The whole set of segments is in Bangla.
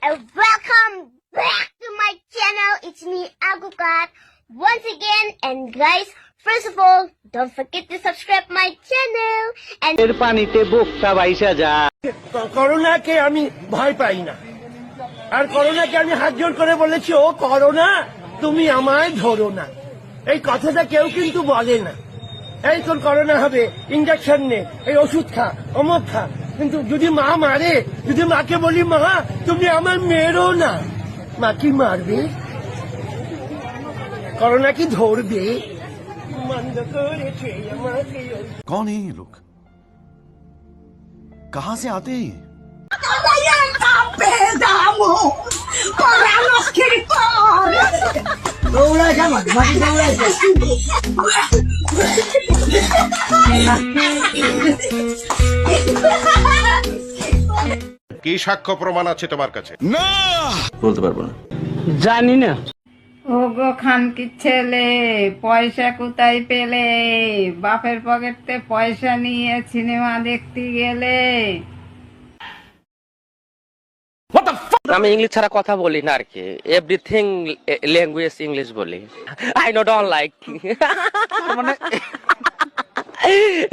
and welcome back to my channel. It's me, Agukat, once again. And guys, first of all, don't forget to subscribe my channel. And এর পানিতে বুকটা বাইসা যায়। করোনাকে আমি ভয় পাই না, আর করোনাকে আমি হাত জোড় করে বলেছি, ও করোনা তুমি আমায় ধরো না। এই কথাটা কেউ কিন্তু বলে না। এই তোর করোনা হবে, ইঞ্জেকশন নে, এই ওষুধ খা, অমুক খা। কিন্তু যদি মা মারে, যদি মাকে বলি মা তুমি আমার মেরো না, মা কি মারবে? করোনা কি ধরবে? বন্ধ করেছে আমাকে। कौन है ये लोग? कहाँ से आते हैं ये? কি সাক্ষ্য প্রমাণ আছে তোমার কাছে? বলতে পারবো না। জানি না। ওগো খানকি ছেলে, পয়সা কোথায় পেলে? বাপের পকেটে পয়সা নিয়ে সিনেমা দেখতে গেলে? আমি ইংলিশ ছাড়া কথা বলি না আর কি, এভরিথিং ল্যাঙ্গুয়েজ ইংলিশ বলি। আই নো ডোন্ট লাইক মানে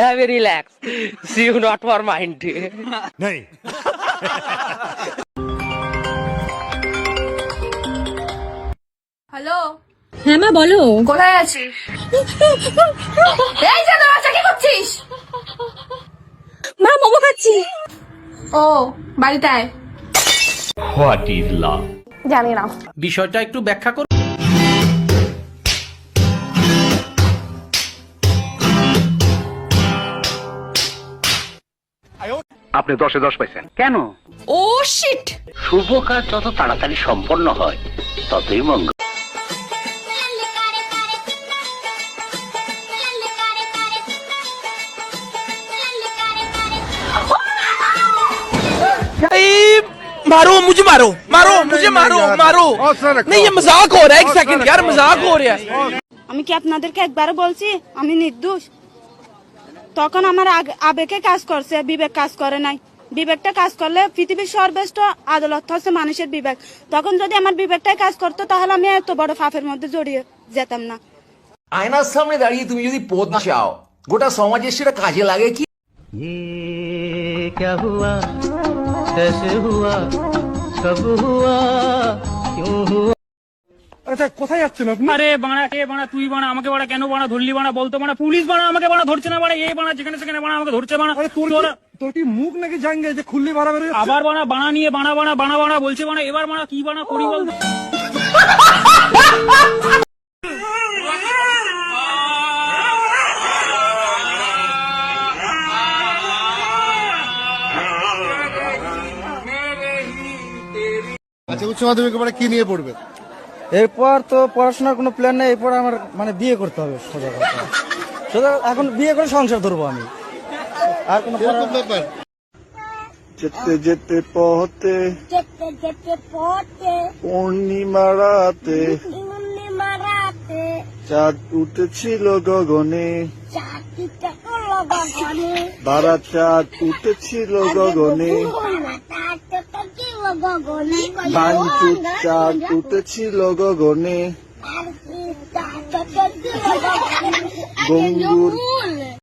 have a relax, see you not for mind. नहीं। হ্যালো, হ্যাঁ মা বলো। কোথায় আছিস? এই যে তোরা কি করছিস? মা মোমো খাচ্ছি। ও বাড়িতে আয়। What is love? জানি না। বিষয়টা একটু ব্যাখ্যা করো। আপনি 10-এ 10 পাইছেন কেন? ও শিট। শুভ কাজ যত তাড়াতাড়ি সম্পন্ন হয় ততই মঙ্গল। मारो मुझे, मारो मारो मुझे, मारो मारो। नहीं ये मजाक हो रहा है, एक सेकंड यार, मजाक हो रहा है। আমি কি আপনাদেরকে একবারও বলছি আমি নির্দোষ? তখন আমার আবেগে কাজ করছে, বিবেক কাজ করে নাই। বিবেকটা কাজ করলে পৃথিবীর সর্বশ্রেষ্ঠ আদালত হচ্ছে মানুষের বিবেক। তখন যদি আমার বিবেকটাই কাজ করতো তাহলে আমি এত বড় পাপের মধ্যে জড়িয়ে যেতাম না। আয়নার সামনে দাঁড়িয়ে তুমি যদি পদ চাও, গোটা সমাজের সেটা কাজে লাগে কি? क्या हुआ, कैसे हुआ, कब हुआ, क्यों हुआ? আচ্ছা কোথায় যাচ্ছেন আপনি? আরে বাড়া, কে বাড়া? তুই বাড়া, আমাকে বাড়া কেন বাড়া ধরলি বাড়া? বলতো বাড়া, পুলিশ বাড়া আমাকে বাড়া ধরছে না বাড়া, এই বাড়া যেখানে সেখানে বাড়া আমাকে ধরছে বাড়া। তোর কি মুখ নাকি জাঙ্গে যে খুললি বাড়া বেরো? আবার বাড়া বাড়া নিয়ে বাড়া বাড়া বাড়া বাড়া বলছে বাড়া, এবার বাড়া কি বাড়া করি বল? আচ্ছা, উচ্চ মাধ্যমিকের পরে কি নিয়ে পড়বে? এরপর তো পড়াশোনার কোনো প্ল্যান নেই, এরপর আমার মানে বিয়ে করতে হবে। সোজা কথা, সোজা এখন বিয়ে করে সংসার ধরবো আমি, আর কোনো ব্যাপার। যেতে যেতে পথে যেতে যেতে পথে পূর্ণিমা রাতে পূর্ণিমা রাতে চাঁদ উঠেছিল গগনে, চাঁদটা হলো গগনে, বারা চাঁদ উঠেছিল গগনে, চাঁদটা ছিল গগনে, ভাঙচুর চাঁদ উঠেছিল গগনে, চাঁদটা ছিল গগনে, গঙ্গুর